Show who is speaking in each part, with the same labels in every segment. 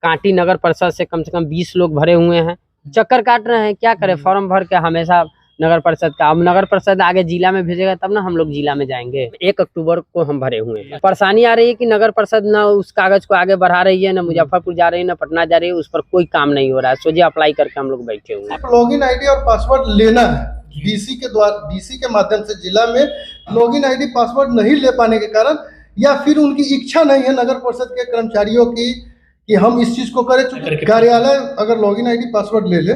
Speaker 1: कांटी नगर परिषद से कम 20 लोग भरे हुए हैं। चक्कर काट रहे हैं, क्या करें, फॉर्म भर के हमेशा नगर परिषद का। अब नगर परिषद आगे जिला में भेजेगा तब ना हम लोग जिला में जाएंगे। 1 अक्टूबर को हम भरे हुए हैं। परेशानी आ रही है कि नगर परिषद ना उस कागज को आगे बढ़ा रही है, ना मुजफ्फरपुर जा रही है, ना पटना जा रही है, उस पर कोई काम नहीं हो रहा है। सोचिए अप्लाई करके हम लोग बैठे हुए हैं।
Speaker 2: लॉगिन आईडी और पासवर्ड लेना है डीसी के द्वारा, डीसी के माध्यम से जिला में लॉगिन आईडी पासवर्ड नहीं ले पाने के कारण, या फिर उनकी इच्छा नहीं है नगर परिषद के कर्मचारियों की कि हम इस चीज को करें। चूंकि कार्यालय अगर लॉगिन आईडी पासवर्ड ले ले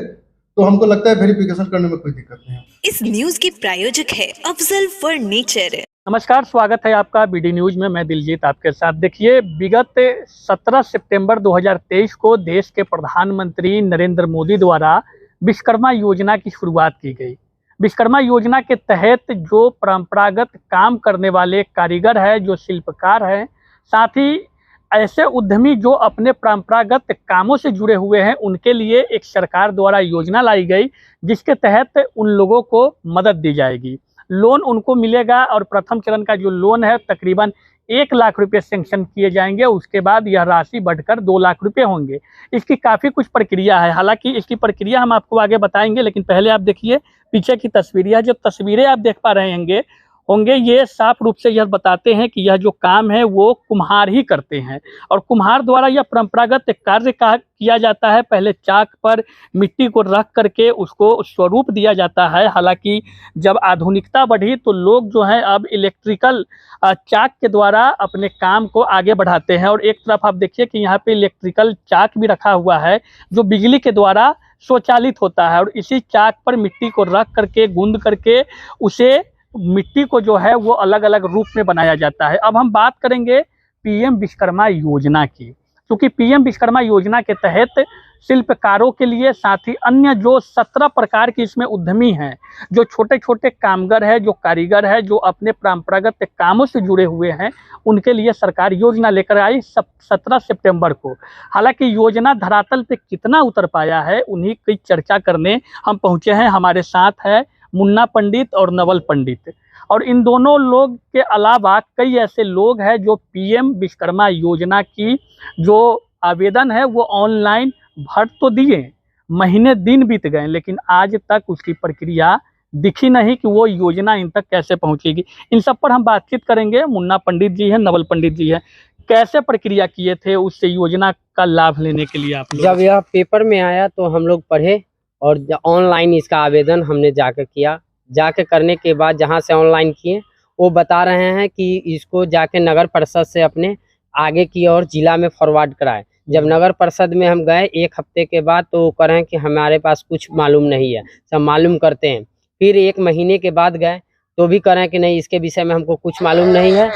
Speaker 2: तो हमको लगता है वेरिफिकेशन करने में कोई दिक्कत नहीं है।
Speaker 3: इस न्यूज की प्रायोजक है अफजल फर्नीचर।
Speaker 4: नमस्कार, स्वागत है आपका बीडी न्यूज में। मैं दिलजीत आपके साथ। देखिए, विगत 17 सितंबर 2023 को देश के प्रधानमंत्री नरेंद्र मोदी द्वारा विश्वकर्मा योजना की शुरुआत की गई। विश्वकर्मा योजना के तहत जो परंपरागत काम करने वाले कारीगर है, जो शिल्पकार हैं, साथ ही ऐसे उद्यमी जो अपने परंपरागत कामों से जुड़े हुए हैं, उनके लिए एक सरकार द्वारा योजना लाई गई, जिसके तहत उन लोगों को मदद दी जाएगी। लोन उनको मिलेगा और प्रथम चरण का जो लोन है तकरीबन 1 लाख रुपए सेंक्शन किए जाएंगे। उसके बाद यह राशि बढ़कर 2 लाख रुपए होंगे। इसकी काफ़ी कुछ प्रक्रिया है, हालांकि इसकी प्रक्रिया हम आपको आगे बताएंगे, लेकिन पहले आप देखिए पीछे की तस्वीरें। जो तस्वीरें आप देख पा रहे होंगे ये साफ रूप से यह बताते हैं कि यह जो काम है वो कुम्हार ही करते हैं, और कुम्हार द्वारा यह परंपरागत कार्य किया जाता है। पहले चाक पर मिट्टी को रख करके उसको स्वरूप दिया जाता है। हालांकि जब आधुनिकता बढ़ी तो लोग जो हैं अब इलेक्ट्रिकल चाक के द्वारा अपने काम को आगे बढ़ाते हैं। और एक तरफ आप देखिए कि यहाँ पे इलेक्ट्रिकल चाक भी रखा हुआ है जो बिजली के द्वारा स्वचालित होता है, और इसी चाक पर मिट्टी को रख करके गूंद करके उसे मिट्टी को जो है वो अलग अलग रूप में बनाया जाता है। अब हम बात करेंगे पीएम विश्वकर्मा योजना की, क्योंकि पीएम विश्वकर्मा योजना के तहत शिल्पकारों के लिए, साथ ही अन्य जो 17 प्रकार की इसमें उद्यमी हैं, जो छोटे छोटे कामगर है, जो कारीगर है, जो अपने परंपरागत कामों से जुड़े हुए हैं, उनके लिए सरकार योजना लेकर आई 17 सितंबर को। हालांकि योजना धरातल पे कितना उतर पाया है उन्हीं की चर्चा करने हम पहुँचे हैं। हमारे साथ है मुन्ना पंडित और नवल पंडित, और इन दोनों लोग के अलावा कई ऐसे लोग हैं जो पीएम विश्वकर्मा योजना की जो आवेदन है वो ऑनलाइन भर तो दिए, महीने दिन बीत गए, लेकिन आज तक उसकी प्रक्रिया दिखी नहीं कि वो योजना इन तक कैसे पहुंचेगी। इन सब पर हम बातचीत करेंगे। मुन्ना पंडित जी हैं, नवल पंडित जी हैं। कैसे प्रक्रिया किए थे उससे योजना का लाभ लेने के लिए आप लोग?
Speaker 1: जब यह पेपर में आया तो हम लोग पढ़े और ऑनलाइन इसका आवेदन हमने जाकर किया। जाके करने के बाद जहां से ऑनलाइन किए वो बता रहे हैं कि इसको जाके नगर परिषद से अपने आगे की और जिला में फॉरवर्ड कराएं। जब नगर परिषद में हम गए 1 हफ्ते के बाद तो वो कह रहे हैं कि हमारे पास कुछ मालूम नहीं है, सब मालूम करते हैं। फिर 1 महीने के बाद गए तो भी कह रहे हैं कि नहीं, इसके विषय में हमको कुछ मालूम नहीं है,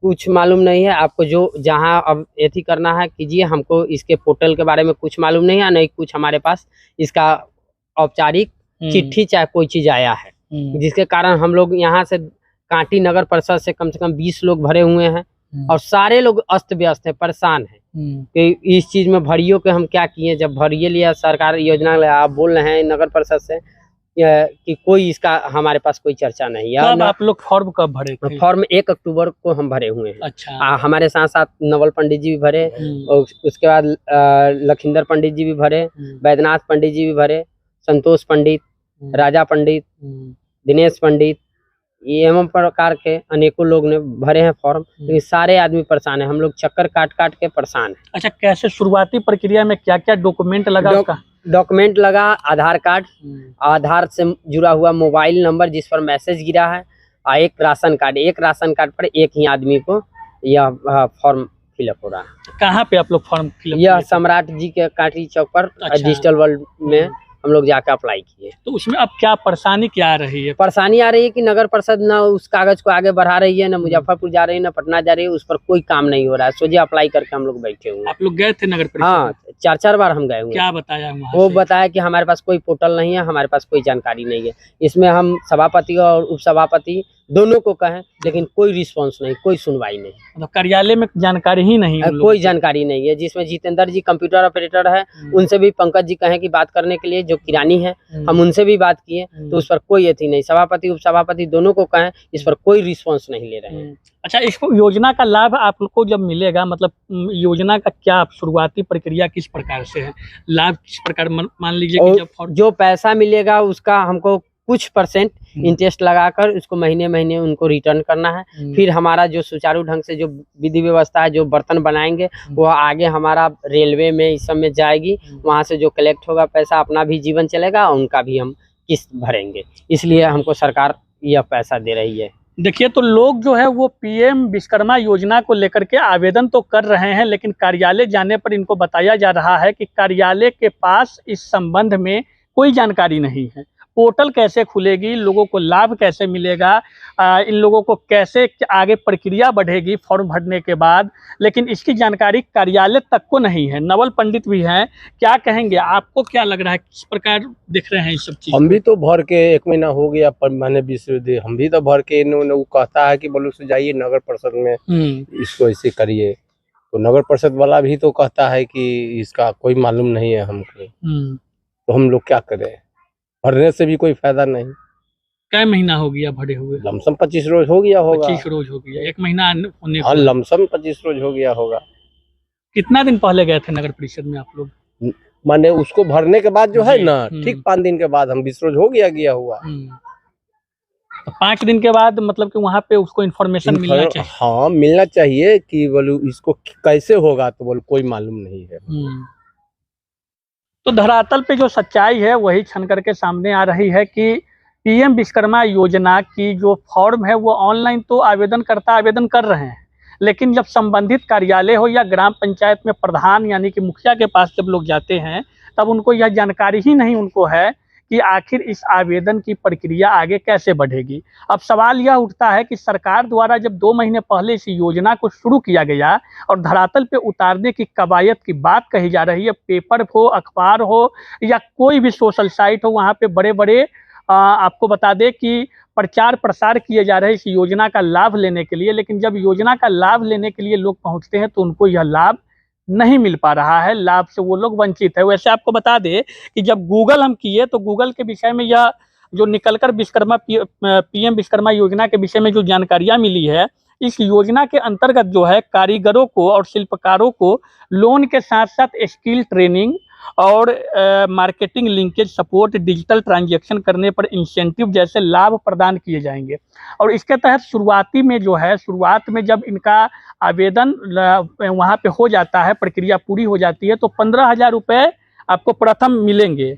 Speaker 1: कुछ मालूम नहीं है। आपको जो जहां अब एथी करना है कीजिए, हमको इसके पोर्टल के बारे में कुछ मालूम नहीं है, नहीं कुछ हमारे पास इसका औपचारिक चिट्ठी चाहे कोई चीज आया है, जिसके कारण हम लोग यहाँ से कांटी नगर परिषद से कम 20 लोग भरे हुए हैं, और सारे लोग अस्त व्यस्त है, परेशान है कि इस चीज में भरियो के हम क्या किए। जब भरिए लिया सरकार योजना, आप बोल रहे हैं नगर परिषद से कि कोई इसका हमारे पास कोई चर्चा नहीं है।
Speaker 4: आप लोग फॉर्म कब भरे थे?
Speaker 1: फॉर्म 1 अक्टूबर को हम भरे हुए हैं।
Speaker 4: अच्छा।
Speaker 1: हमारे साथ साथ नवल पंडित जी भी भरे, और उसके बाद लखिंदर पंडित जी भी भरे, वैद्यनाथ पंडित जी भी भरे, संतोष पंडित, राजा पंडित, दिनेश पंडित, एवं प्रकार के अनेकों लोग ने भरे हैं फॉर्म। लेकिन सारे आदमी परेशान है, हम लोग चक्कर काट काट के परेशान है।
Speaker 4: अच्छा, कैसे शुरुआती प्रक्रिया में क्या क्या डॉक्यूमेंट लगा?
Speaker 1: डॉक्यूमेंट लगा आधार कार्ड, आधार से जुड़ा हुआ मोबाइल नंबर जिस पर मैसेज गिरा है, और एक राशन कार्ड। एक राशन कार्ड पर एक ही आदमी को यह फॉर्म फिलअप हो रहा है।
Speaker 4: कहाँ पे आप लोग फॉर्म फिलअप?
Speaker 1: यह सम्राट जी के काटी चौक पर। अच्छा। डिजिटल वर्ल्ड में हम लोग जाकर अप्लाई किए।
Speaker 4: तो उसमें अब क्या परेशानी क्या आ रही है?
Speaker 1: परेशानी आ रही है कि नगर परिषद ना उस कागज को आगे बढ़ा रही है, ना मुजफ्फरपुर जा रही है, ना पटना जा रही है, उस पर कोई काम नहीं हो रहा है। सोचिए अप्लाई करके हम लोग बैठे हुए।
Speaker 4: आप लोग गए थे नगर परिषद?
Speaker 1: हाँ, 4 बार हम गए हुए।
Speaker 4: क्या बताया
Speaker 1: वो बताया कि हमारे पास कोई पोर्टल नहीं है, हमारे पास कोई जानकारी नहीं है। इसमें हम सभापति और उप सभापति दोनों को कहें, लेकिन कोई रिस्पांस नहीं, कोई सुनवाई नहीं,
Speaker 4: मतलब कार्यालय में जानकारी ही नहीं उन लोगों
Speaker 1: कोई
Speaker 4: को।
Speaker 1: जानकारी नहीं है। जिसमें जितेंद्र जी कंप्यूटर ऑपरेटर है, उनसे भी पंकज जी कहें कि बात करने के लिए, जो किरानी है हम उनसे भी बात किए तो उस पर कोई अथी नहीं। सभापति उपसभापति दोनों को कहें, इस पर कोई रिस्पांस नहीं ले रहे हैं।
Speaker 4: अच्छा, इस योजना का लाभ आप लोग को जब मिलेगा, मतलब योजना का क्या शुरुआती प्रक्रिया किस प्रकार से है, लाभ किस प्रकार, मान लीजिए कि
Speaker 1: और
Speaker 4: जब
Speaker 1: जो पैसा मिलेगा उसका हमको कुछ % इंटरेस्ट लगाकर उसको महीने महीने उनको रिटर्न करना है। फिर हमारा जो सुचारू ढंग से जो विधि व्यवस्था है, जो बर्तन बनाएंगे वो आगे हमारा रेलवे में इस सब में जाएगी, वहाँ से जो कलेक्ट होगा पैसा अपना भी जीवन चलेगा और उनका भी हम किस्त भरेंगे। इसलिए हमको सरकार यह पैसा दे रही है।
Speaker 4: देखिए, तो लोग जो है वो पीएम विश्वकर्मा योजना को लेकर के आवेदन तो कर रहे हैं, लेकिन कार्यालय जाने पर इनको बताया जा रहा है कि कार्यालय के पास इस संबंध में कोई जानकारी नहीं है। पोर्टल कैसे खुलेगी, लोगों को लाभ कैसे मिलेगा, इन लोगों को कैसे आगे प्रक्रिया बढ़ेगी फॉर्म भरने के बाद, लेकिन इसकी जानकारी कार्यालय तक को नहीं है। नवल पंडित भी हैं, क्या कहेंगे, आपको क्या लग रहा है, किस प्रकार देख रहे हैं इस सब चीज़?
Speaker 5: हम भी तो भर के 1 महीना हो गया, पर मैंने 20 दे, हम भी तो भर के, इन्होंने वो कहता है कि बोलो से जाइए नगर परिषद में इसको ऐसे करिए, तो नगर परिषद वाला भी तो कहता है कि इसका कोई मालूम नहीं है हमको, तो हम लोग क्या करें, भरने से भी कोई फायदा नहीं।
Speaker 4: क्या महीना हो गया भरे हुए?
Speaker 5: लमसम 25 रोज हो गया होगा।
Speaker 4: 25 रोज हो गया, 1 महीना होने को।
Speaker 5: हाँ, लमसम 25 रोज हो गया होगा।
Speaker 4: कितना दिन पहले गए थे नगर परिषद में आप लोग?
Speaker 5: माने उसको भरने के बाद जो है ना,
Speaker 4: जी,
Speaker 5: ठीक 5 दिन के बाद हम 20 रोज हो गया हुआ।
Speaker 4: तो 5 दिन के बाद मतलब कि वहाँ पे उसको इन्फॉर्मेशन मिलना चाहिए।
Speaker 5: हाँ, मिलना चाहिए कि बोलो इसको कैसे होगा, तो बोलो कोई मालूम नहीं है।
Speaker 4: तो धरातल पे जो सच्चाई है वही छन करके सामने आ रही है कि पीएम विश्वकर्मा योजना की जो फॉर्म है वो ऑनलाइन तो आवेदन कर रहे हैं, लेकिन जब संबंधित कार्यालय हो या ग्राम पंचायत में प्रधान यानी कि मुखिया के पास जब लोग जाते हैं, तब उनको यह जानकारी ही नहीं उनको है कि आखिर इस आवेदन की प्रक्रिया आगे कैसे बढ़ेगी। अब सवाल यह उठता है कि सरकार द्वारा जब 2 महीने पहले इस योजना को शुरू किया गया और धरातल पे उतारने की कवायद की बात कही जा रही है, पेपर हो, अखबार हो या कोई भी सोशल साइट हो, वहाँ पे बड़े बड़े आपको बता दें कि प्रचार प्रसार किए जा रहे हैं इस योजना का लाभ लेने के लिए, लेकिन जब योजना का लाभ लेने के लिए लोग पहुँचते हैं तो उनको यह लाभ नहीं मिल पा रहा है, लाभ से वो लोग वंचित है। वैसे आपको बता दें कि जब गूगल हम किए तो गूगल के विषय में यह जो निकलकर पीएम विश्वकर्मा योजना के विषय में जो जानकारियां मिली है, इस योजना के अंतर्गत जो है कारीगरों को और शिल्पकारों को लोन के साथ साथ स्किल ट्रेनिंग और marketing linkage support, digital transaction करने पर इंसेंटिव जैसे लाभ प्रदान किए जाएंगे। और इसके तहत शुरुआत में जब इनका आवेदन वहाँ पे हो जाता है, प्रक्रिया पूरी हो जाती है, तो 15,000 रुपये आपको प्रथम मिलेंगे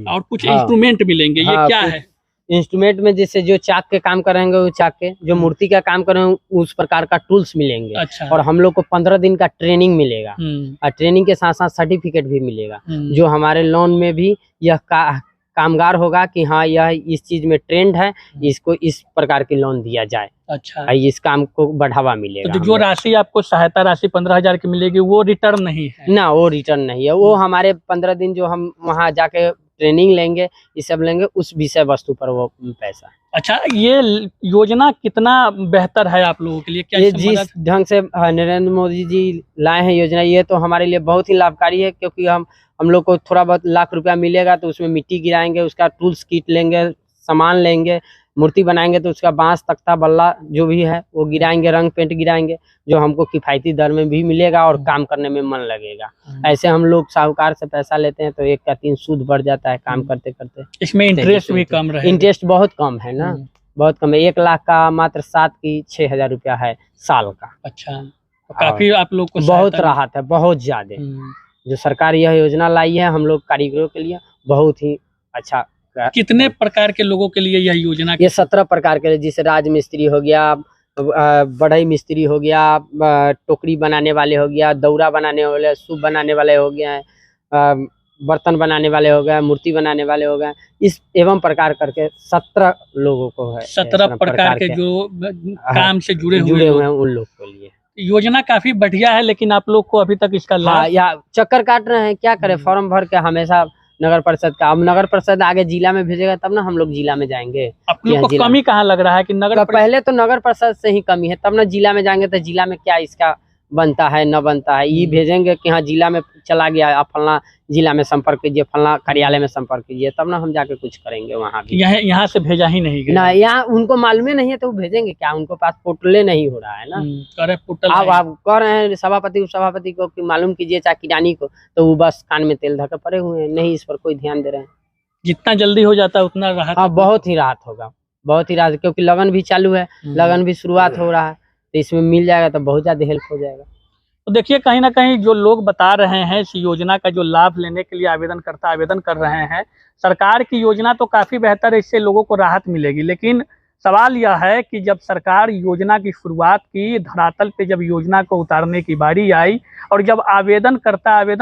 Speaker 4: और कुछ इंस्ट्रूमेंट मिलेंगे। ये क्या है?
Speaker 1: इंस्ट्रूमेंट में जैसे जो चाक के काम करेंगे वो चाक के, जो मूर्ति का काम करेंगे उस प्रकार का टूल्स मिलेंगे।
Speaker 4: अच्छा।
Speaker 1: और हम लोग को 15 दिन का ट्रेनिंग मिलेगा और ट्रेनिंग के साथ साथ सर्टिफिकेट भी मिलेगा, जो हमारे लोन में भी यह कामगार होगा कि हाँ यह इस चीज में ट्रेंड है, इसको इस प्रकार की लोन दिया जाए।
Speaker 4: अच्छा।
Speaker 1: इस काम को बढ़ावा मिलेगा।
Speaker 4: तो जो राशि आपको सहायता राशि 15,000 की मिलेगी वो रिटर्न नहीं है
Speaker 1: ना, वो रिटर्न नहीं है, वो हमारे 15 दिन जो हम वहाँ जाके ट्रेनिंग लेंगे, ये सब लेंगे, उस विषय वस्तु पर वो पैसा।
Speaker 4: अच्छा, ये योजना कितना बेहतर है आप लोगों के लिए? क्या
Speaker 1: ये जिस ढंग से नरेंद्र मोदी जी लाए हैं योजना, ये तो हमारे लिए बहुत ही लाभकारी है, क्योंकि हम लोग को थोड़ा बहुत लाख रुपया मिलेगा तो उसमें मिट्टी गिराएंगे, उसका टूल्स किट लेंगे, सामान लेंगे, मूर्ति बनाएंगे तो उसका बांस तख्ता बल्ला जो भी है वो गिराएंगे, रंग पेंट गिराएंगे, जो हमको किफायती दर में भी मिलेगा और काम करने में मन लगेगा। ऐसे हम लोग साहूकार से पैसा लेते हैं तो 1 का 3 सूद बढ़ जाता है काम करते करते।
Speaker 4: इसमें इंटरेस्ट भी कम रहेगा।
Speaker 1: इंटरेस्ट बहुत कम है ना, बहुत कम है। 1 लाख का मात्र 7 की 6,000 रुपया है साल का।
Speaker 4: अच्छा, तो काफी आप लोग को
Speaker 1: बहुत राहत है, बहुत ज्यादा। जो सरकार यह योजना लाई है हम लोग कारीगरों के लिए बहुत ही अच्छा।
Speaker 4: कितने प्रकार के लोगों के लिए यह योजना?
Speaker 1: ये 17 प्रकार के, जैसे राज मिस्त्री हो गया, बढ़ई मिस्त्री हो गया, टोकरी बनाने वाले हो गया, दौरा बनाने वाले, सूप बनाने वाले हो गए, बर्तन बनाने वाले हो गए, मूर्ति बनाने वाले हो गए, इस एवं प्रकार करके 17 लोगों को है।
Speaker 4: 17 प्रकार के जो काम से जुड़े हुए
Speaker 1: हैं उन लोग के लिए
Speaker 4: योजना काफी बढ़िया है, लेकिन आप लोग को अभी तक इसका लाभ
Speaker 1: या चक्कर काट रहे हैं, क्या करें, फॉर्म भर के हमेशा नगर परिषद का। अब नगर परिषद आगे जिला में भेजेगा तब ना हम लोग जिला में जाएंगे।
Speaker 4: आप लोग को
Speaker 1: जिला
Speaker 4: कमी कहाँ लग रहा है कि नगर
Speaker 1: पहले तो नगर परिषद से ही कमी है, तब ना जिला में जाएंगे तो जिला में क्या इसका बनता है न बनता है, ये भेजेंगे कि हाँ जिला में चला गया, आप फलना जिला में संपर्क कीजिए, फलना कार्यालय में संपर्क कीजिए, तब ना हम जाके कुछ करेंगे वहाँ भी।
Speaker 4: यहाँ से भेजा ही नहीं गया
Speaker 1: ना यहाँ उनको मालूम ही नहीं है तो वो भेजेंगे क्या, उनको पास पोर्टले नहीं हो रहा है ना।
Speaker 4: करे पोर्टल
Speaker 1: अब आप कह रहे हैं सभापति उपसभापति को कि मालूम कीजिए चाहे किरानी को, तो वो बस कान में तेल धके पड़े हुए हैं, नहीं इस पर कोई ध्यान दे रहे हैं।
Speaker 4: जितना जल्दी हो जाता है उतना राहत।
Speaker 1: हाँ बहुत ही राहत होगा, बहुत ही राहत, क्योंकि लगन भी चालू है, लगन भी शुरुआत हो रहा है, तो इसमें मिल जाएगा तो बहुत ज्यादा हेल्प हो जाएगा।
Speaker 4: तो देखिए कहीं ना कहीं जो लोग बता रहे हैं इस योजना का जो लाभ लेने के लिए आवेदन कर रहे हैं, सरकार की योजना तो काफ़ी बेहतर है, इससे लोगों को राहत मिलेगी। लेकिन सवाल यह है कि जब सरकार योजना की शुरुआत की, धरातल पे जब योजना को उतारने की बारी आई और जब आवेदन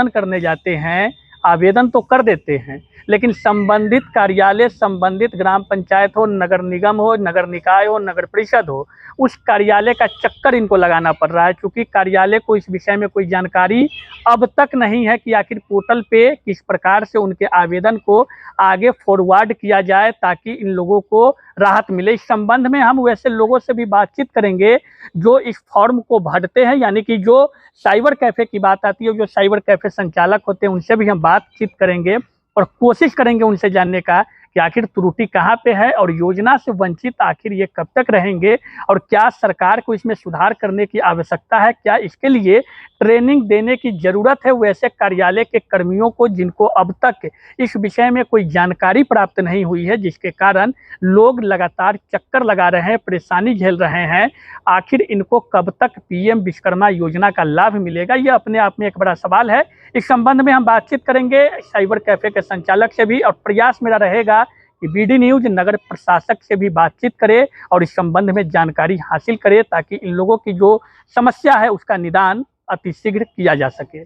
Speaker 4: करने जाते हैं, आवेदन तो कर देते हैं, लेकिन संबंधित कार्यालय, संबंधित ग्राम पंचायत हो, नगर निगम हो, नगर निकाय हो, नगर परिषद हो, उस कार्यालय का चक्कर इनको लगाना पड़ रहा है, क्योंकि कार्यालय को इस विषय में कोई जानकारी अब तक नहीं है कि आखिर पोर्टल पे किस प्रकार से उनके आवेदन को आगे फॉरवर्ड किया जाए ताकि इन लोगों को राहत मिले। इस संबंध में हम वैसे लोगों से भी बातचीत करेंगे जो इस फॉर्म को भरते हैं, यानी कि जो साइबर कैफ़े की बात आती है, जो साइबर कैफ़े संचालक होते हैं, उनसे भी हम बातचीत करेंगे और कोशिश करेंगे उनसे जानने का कि आखिर त्रुटि कहाँ पे है और योजना से वंचित आखिर ये कब तक रहेंगे और क्या सरकार को इसमें सुधार करने की आवश्यकता है, क्या इसके लिए ट्रेनिंग देने की ज़रूरत है वैसे कार्यालय के कर्मियों को जिनको अब तक इस विषय में कोई जानकारी प्राप्त नहीं हुई है, जिसके कारण लोग लगातार चक्कर लगा रहे हैं, परेशानी झेल रहे हैं। आखिर इनको कब तक पीएम विश्वकर्मा योजना का लाभ मिलेगा, ये अपने आप में एक बड़ा सवाल है। इस संबंध में हम बातचीत करेंगे साइबर कैफ़े के संचालक से भी, और प्रयास मेरा रहेगा कि बीडी न्यूज़ नगर प्रशासक से भी बातचीत करे और इस संबंध में जानकारी हासिल करे ताकि इन लोगों की जो समस्या है उसका निदान अतिशीघ्र किया जा सके।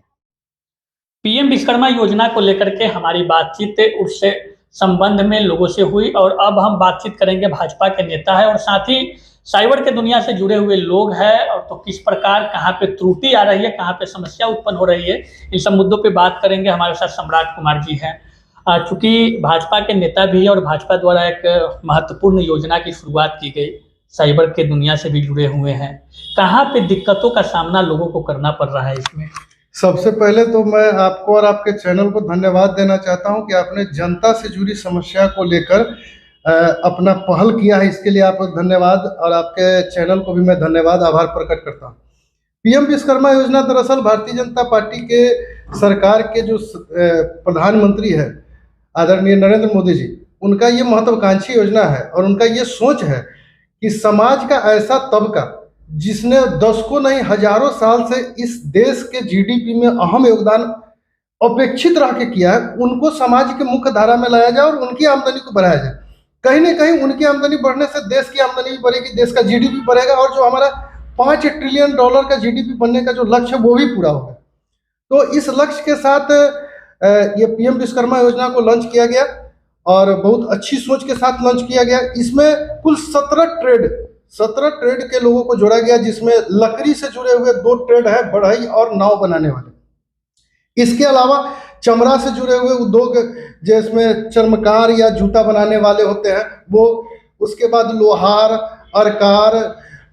Speaker 4: पीएम विश्वकर्मा योजना को लेकर के हमारी बातचीत उससे संबंध में लोगों से हुई और अब हम बातचीत करेंगे भाजपा के नेता है और साथ ही साइबर के दुनिया से जुड़े हुए लोग हैं, और तो किस प्रकार कहाँ पे त्रुटि आ रही है, कहाँ पे समस्या उत्पन्न हो रही है, इन सब मुद्दों पे बात करेंगे। हमारे साथ सम्राट कुमार जी हैं, चूँकि भाजपा के नेता भी है और भाजपा द्वारा एक महत्वपूर्ण योजना की शुरुआत की गई, साइबर के दुनिया से भी जुड़े हुए हैं, कहाँ पे दिक्कतों का सामना लोगों को करना पड़ रहा है इसमें?
Speaker 2: सबसे पहले तो मैं आपको और आपके चैनल को धन्यवाद देना चाहता हूं कि आपने जनता से जुड़ी समस्या को लेकर अपना पहल किया है, इसके लिए आपको धन्यवाद, और आपके चैनल को भी मैं धन्यवाद आभार प्रकट करता हूं। पीएम विश्वकर्मा योजना दरअसल भारतीय जनता पार्टी के सरकार के जो प्रधानमंत्री है आदरणीय नरेंद्र मोदी जी, उनका ये महत्वाकांक्षी योजना है और उनका ये सोच है कि समाज का ऐसा तबका जिसने दशकों नहीं हजारों साल से इस देश के जीडीपी में अहम योगदान अपेक्षित रह के किया है, उनको समाज के मुख्य धारा में लाया जाए और उनकी आमदनी को बढ़ाया जाए। कहीं ना कहीं उनकी आमदनी बढ़ने से देश की आमदनी भी बढ़ेगी, देश का जीडीपी बढ़ेगा और जो हमारा $5 ट्रिलियन का जीडीपी बनने का जो लक्ष्य है वो भी पूरा होगा। तो इस लक्ष्य के साथ ये पीएम विश्वकर्मा योजना को लॉन्च किया गया और बहुत अच्छी सोच के साथ लॉन्च किया गया। इसमें कुल 17 ट्रेड के लोगों को जोड़ा गया, जिसमें लकड़ी से जुड़े हुए 2 ट्रेड है, बढ़ई और नाव बनाने वाले। इसके अलावा चमड़ा से जुड़े हुए उद्योग जिसमें चर्मकार या जूता बनाने वाले होते हैं वो, उसके बाद लोहार, अरकार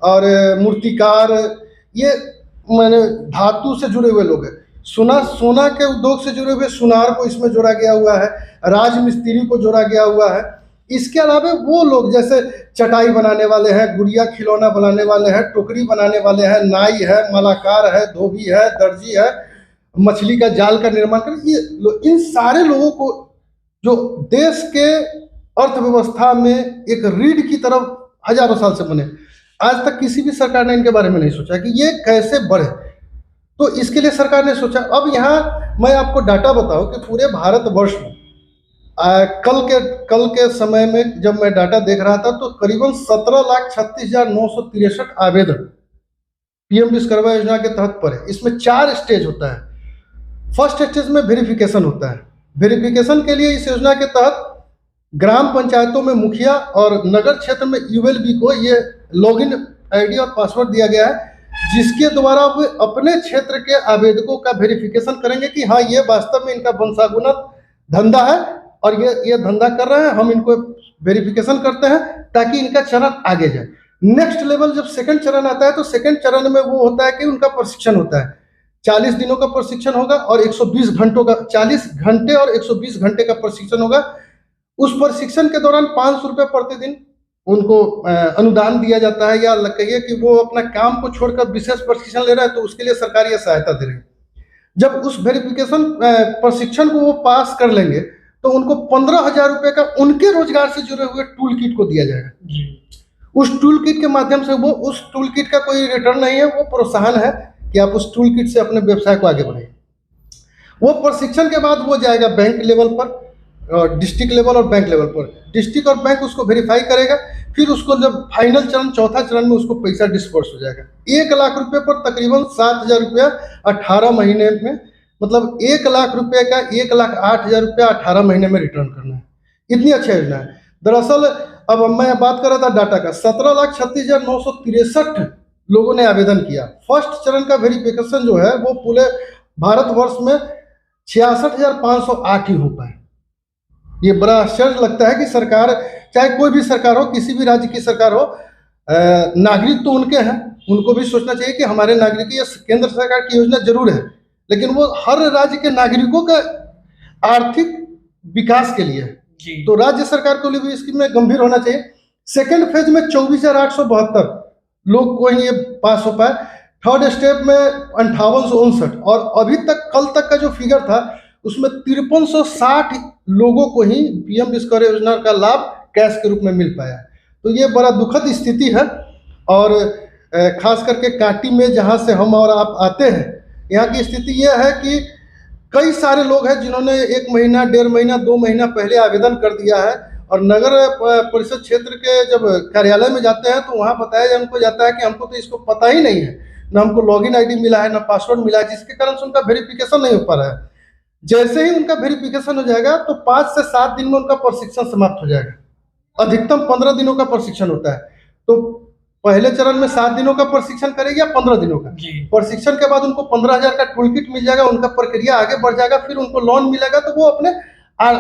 Speaker 2: और मूर्तिकार, ये मैंने धातु से जुड़े हुए लोग हैं। सोना के उद्योग से जुड़े हुए सुनार को इसमें जोड़ा गया हुआ है, राजमिस्त्री को जोड़ा गया हुआ है। इसके अलावा वो लोग जैसे चटाई बनाने वाले हैं, गुड़िया खिलौना बनाने वाले हैं, टोकरी बनाने वाले हैं, नाई है, मालाकार है, धोबी है, दर्जी है, मछली का जाल का निर्माण कर, ये इन सारे लोगों को जो देश के अर्थव्यवस्था में एक रीढ़ की तरफ हजारों साल से बने, आज तक किसी भी सरकार ने इनके बारे में नहीं सोचा कि ये कैसे बढ़े। तो इसके लिए सरकार ने सोचा। अब यहाँ मैं आपको डाटा बताऊं कि पूरे भारतवर्ष में कल के समय में जब मैं डाटा देख रहा था तो करीबन 17,36,963 आवेदन पीएम विश्वकर्मा योजना के तहत पड़े। इसमें 4 स्टेज होता है। फर्स्ट स्टेज में वेरिफिकेशन होता है। वेरिफिकेशन के लिए इस योजना के तहत ग्राम पंचायतों में मुखिया और नगर क्षेत्र में यूएलबी को ये लॉगिन आईडी और पासवर्ड दिया गया है, जिसके द्वारा वे अपने क्षेत्र के आवेदकों का वेरिफिकेशन करेंगे कि हाँ ये वास्तव में इनका वंशानुगत धंधा है और ये धंधा कर रहे हैं, हम इनको वेरिफिकेशन करते हैं ताकि इनका चरण आगे जाए। नेक्स्ट लेवल जब सेकंड चरण आता है तो सेकंड चरण में वो होता है कि उनका प्रशिक्षण होता है। 40 दिनों का प्रशिक्षण होगा और 120 घंटों का, 40 घंटे और 120 घंटे का प्रशिक्षण होगा। उस प्रशिक्षण के दौरान 500 रुपये प्रतिदिन उनको अनुदान दिया जाता है, या कहिए कि वो अपना काम को छोड़कर विशेष प्रशिक्षण ले रहा है तो उसके लिए सरकार ये सहायता दे रही है। जब उस वेरिफिकेशन प्रशिक्षण को वो पास कर लेंगे तो उनको 15,000 रुपये का उनके रोजगार से जुड़े हुए टूल किट को दिया जाएगा। उस टूल किट के माध्यम से वो, उस टूल किट का कोई रिटर्न नहीं है, वो प्रोत्साहन है कि आप उस टूल किट से अपने व्यवसाय को आगे बढ़ाइए। वो प्रशिक्षण के बाद वो जाएगा बैंक लेवल पर, डिस्ट्रिक्ट लेवल और बैंक लेवल पर। डिस्ट्रिक्ट और बैंक उसको वेरीफाई करेगा, फिर उसको जब फाइनल चरण, चौथा चरण में उसको पैसा डिस्पर्स हो जाएगा। 1 लाख रुपए पर तकरीबन 7,000 रुपया 18 महीने में, मतलब 1 लाख रुपए का 1,08,000 रुपया 18 महीने में रिटर्न करना है। इतनी अच्छी योजना है। दरअसल अब मैं बात कर रहा था डाटा का, 17,36,963 लोगों ने आवेदन किया। फर्स्ट चरण का वेरिफिकेशन जो है वो पूरे भारतवर्ष में 66,508 ही हो पाए। ये बड़ा आश्चर्य लगता है कि सरकार, चाहे कोई भी सरकार हो, किसी भी राज्य की सरकार हो, नागरिक तो उनके हैं, उनको भी सोचना चाहिए कि हमारे नागरिक, ये केंद्र सरकार की योजना जरूर है लेकिन वो हर राज्य के नागरिकों का आर्थिक विकास के लिए है, तो राज्य सरकार को भी इसमें गंभीर होना चाहिए। सेकेंड फेज में 24,872 लोग को ही ये पास हो पाए। थर्ड स्टेप में 5859, और अभी तक कल तक का जो फिगर था उसमें 5360 लोगों को ही पीएम विश्वकर्मा योजना का लाभ कैश के रूप में मिल पाया है। तो ये बड़ा दुखद स्थिति है। और खास करके कांटी में जहाँ से हम और आप आते हैं, यहाँ की स्थिति ये है कि कई सारे लोग हैं जिन्होंने 1 महीना, 1.5 महीना, 2 महीना पहले आवेदन कर दिया है, और नगर परिषद क्षेत्र के जब कार्यालय में जाते हैं तो वहाँ बताया उनको जाता है कि हमको तो इसको पता ही नहीं है, ना हमको लॉगिन आईडी मिला है, ना पासवर्ड मिला है, जिसके कारण से उनका वेरिफिकेशन नहीं हो पा रहा है। जैसे ही उनका वेरिफिकेशन हो जाएगा तो 5 से 7 दिन में उनका प्रशिक्षण समाप्त हो जाएगा। अधिकतम 15 दिनों का प्रशिक्षण होता है। तो पहले चरण में 7 दिनों का प्रशिक्षण करेगी या 15 दिनों का प्रशिक्षण के बाद उनको 15,000 का टूल किट मिल जाएगा, उनका प्रक्रिया आगे बढ़ जाएगा, फिर उनको लोन मिलेगा तो वो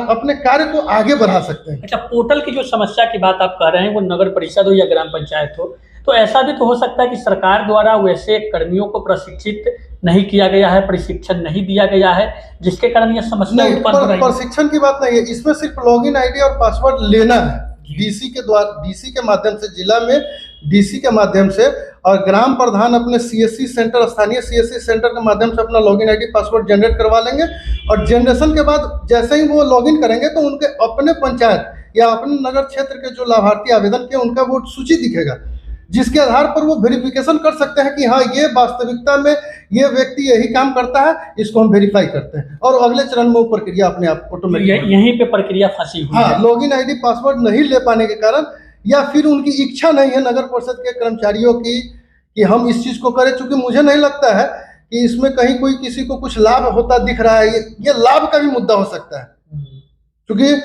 Speaker 2: अपने कार्य को आगे बढ़ा सकते हैं।
Speaker 4: अच्छा, पोर्टल की जो समस्या की बात आप कह रहे हैं, वो नगर परिषद हो या ग्राम पंचायत हो, तो ऐसा भी तो हो सकता है कि सरकार द्वारा वैसे कर्मियों को प्रशिक्षित नहीं किया गया है, प्रशिक्षण नहीं दिया गया है, जिसके कारण यह समस्या उत्पन्न हो रही है।
Speaker 2: प्रशिक्षण की बात नहीं है, इसमें सिर्फ लॉगिन आईडी और पासवर्ड लेना है। डीसी के द्वारा, डीसी के माध्यम से, जिला में डीसी के माध्यम से, और ग्राम प्रधान अपने सीएससी सेंटर, स्थानीय सीएससी सेंटर के माध्यम से अपना लॉगिन आईडी पासवर्ड जनरेट करवा लेंगे। और जनरेशन के बाद जैसे ही वो लॉगिन करेंगे तो उनके अपने पंचायत या अपने नगर क्षेत्र के जो लाभार्थी आवेदन किए उनका वो सूची दिखेगा, जिसके आधार पर वो वेरिफिकेशन कर सकते हैं कि हाँ, ये वास्तविकता में ये व्यक्ति यही काम करता है, इसको हम वेरीफाई करते हैं, और अगले चरण में वो प्रक्रिया अपने आप ऑटोमेटिक, यहीं पे प्रक्रिया फंसी हुई है। लॉगिन आईडी पासवर्ड नहीं ले पाने के कारण, या फिर उनकी इच्छा नहीं है नगर परिषद के कर्मचारियों की कि हम इस चीज को करें, चूंकि मुझे नहीं लगता है कि इसमें कहीं कोई किसी को कुछ लाभ होता दिख रहा है। ये लाभ का भी मुद्दा हो सकता है, क्योंकि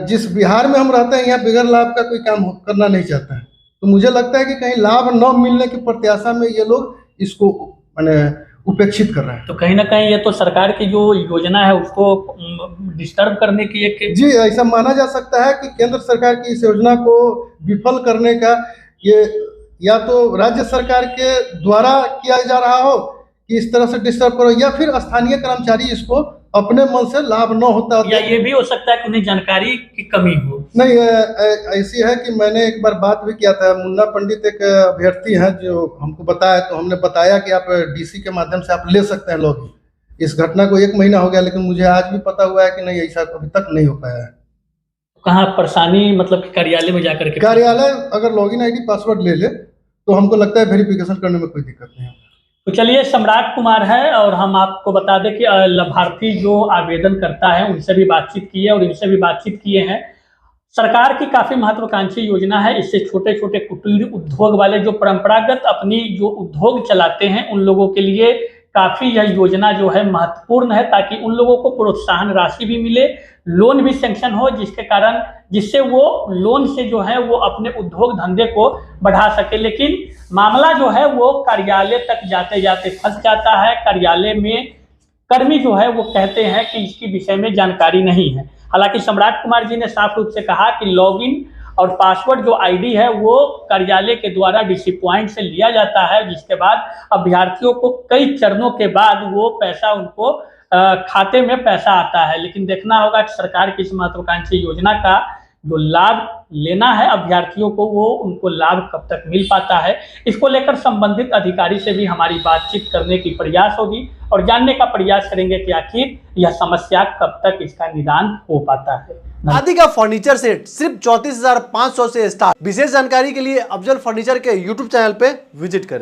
Speaker 2: जिस बिहार में हम रहते हैं यहाँ बगैर लाभ का कोई काम करना नहीं चाहता है। तो मुझे लगता है कि कहीं लाभ न मिलने की प्रत्याशा में ये लोग इसको मैंने उपेक्षित कर रहे हैं। तो कहीं ना कहीं ये तो सरकार की जो योजना है उसको डिस्टर्ब करने की एक, जी ऐसा माना जा सकता है कि केंद्र सरकार की इस योजना को विफल करने का ये या तो राज्य सरकार के द्वारा किया जा रहा हो कि इस तरह से डिस्टर्ब करो, या फिर स्थानीय कर्मचारी इसको अपने मन से लाभ न होता, या ये भी हो सकता है कि उन्हें जानकारी की कमी हो। नहीं, ऐसी है कि मैंने एक बार बात भी किया था, मुन्ना पंडित एक अभ्यर्थी हैं जो हमको बताया, तो हमने बताया कि आप डीसी के माध्यम से आप ले सकते हैं लॉगिन। इस घटना को 1 महीना हो गया, लेकिन मुझे आज भी पता हुआ है कि नहीं, ऐसा अभी तक नहीं हो पाया है। कहाँ परेशानी, मतलब कार्यालय में जाकर के? कार्यालय अगर लॉगिन आईडी पासवर्ड ले ले तो हमको लगता है वेरिफिकेशन करने में कोई दिक्कत नहीं है।
Speaker 4: तो चलिए, सम्राट कुमार है और हम आपको बता दें कि लाभार्थी जो आवेदन करता है उनसे भी बातचीत की है और इनसे भी बातचीत किए हैं। सरकार की काफ़ी महत्वाकांक्षी योजना है। इससे छोटे छोटे कुटीर उद्योग वाले जो परंपरागत अपनी जो उद्योग चलाते हैं उन लोगों के लिए काफ़ी यह योजना जो है महत्वपूर्ण है, ताकि उन लोगों को प्रोत्साहन राशि भी मिले, लोन भी सैंक्शन हो, जिससे वो लोन से जो है वो अपने उद्योग धंधे को बढ़ा सके। लेकिन मामला जो है वो कार्यालय तक जाते जाते फंस जाता है। कार्यालय में कर्मी जो है वो कहते हैं कि इसकी विषय में जानकारी नहीं है। हालांकि सम्राट कुमार जी ने साफ रूप से कहा कि लॉगिन और पासवर्ड जो आईडी है वो कार्यालय के द्वारा डीसी पॉइंट से लिया जाता है, जिसके बाद अभ्यर्थियों को कई चरणों के बाद वो पैसा उनको खाते में पैसा आता है। लेकिन देखना होगा कि सरकार की इस महत्वाकांक्षी योजना का जो लाभ लेना है अभ्यर्थियों को, वो उनको लाभ कब तक मिल पाता है, इसको लेकर संबंधित अधिकारी से भी हमारी बातचीत करने की प्रयास होगी और जानने का प्रयास करेंगे कि आखिर यह समस्या कब तक इसका निदान हो पाता है।
Speaker 6: आदि का फर्नीचर सेट सिर्फ 34,500 से स्टार्ट। विशेष जानकारी के लिए अफजल फर्नीचर के यूट्यूब चैनल पे विजिट करें।